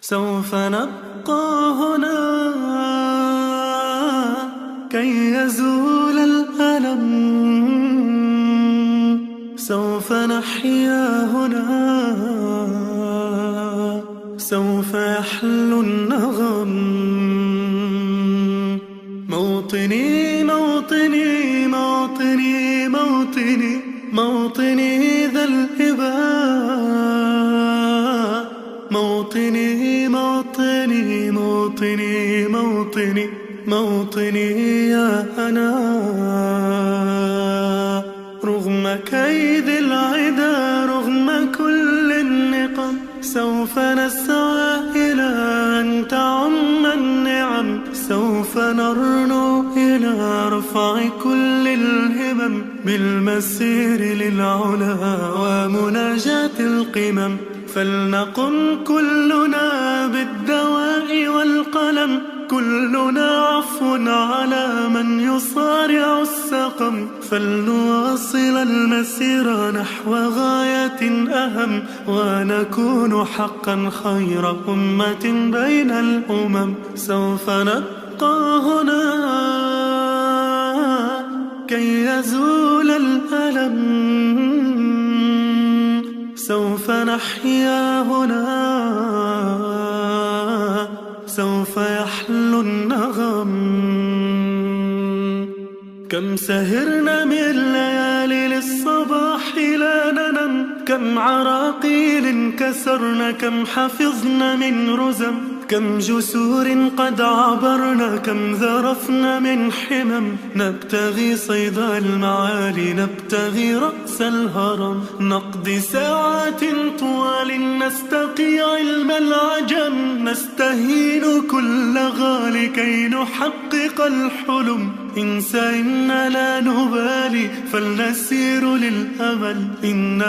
سوف نبقى هنا كي يزول الألم، سوف نحيا هنا، سوف يحلو النغم. موطني موطني موطني موطني موطني ذا الإباء، موطني موطني موطني موطني موطني يا أنا. رغم كيد العدا، رغم كل النقم، سوف نسعى إلى أن تعم النعم، سوف نرنو إلى رفع كل الهمم، بالمسير للعلا ومناجاة القمم. فلنقم كلنا بالدواء والقلم، كلنا عفو على من يصارع السقم. فلنواصل المسير نحو غاية أهم، ونكون حقا خير أمة بين الأمم. سوف نبقى هنا كي يزول الألم، سوف نحيا هنا، سوف يحلو النغم. كم سهرنا من ليالي للصباح لا ننم، كم عراقيل كسرنا، كم حفظنا من رزم، كم جسور قد عبرنا، كم ذرفنا من حمم. نبتغي صيد المعالي، نبتغي رأس الهرم، نقضي ساعات طوال نستقي علم العجم، نستهين كل غالي كي نحقق الحلم. إن سئمنا لا نبالي، فلنسير للأمل. إن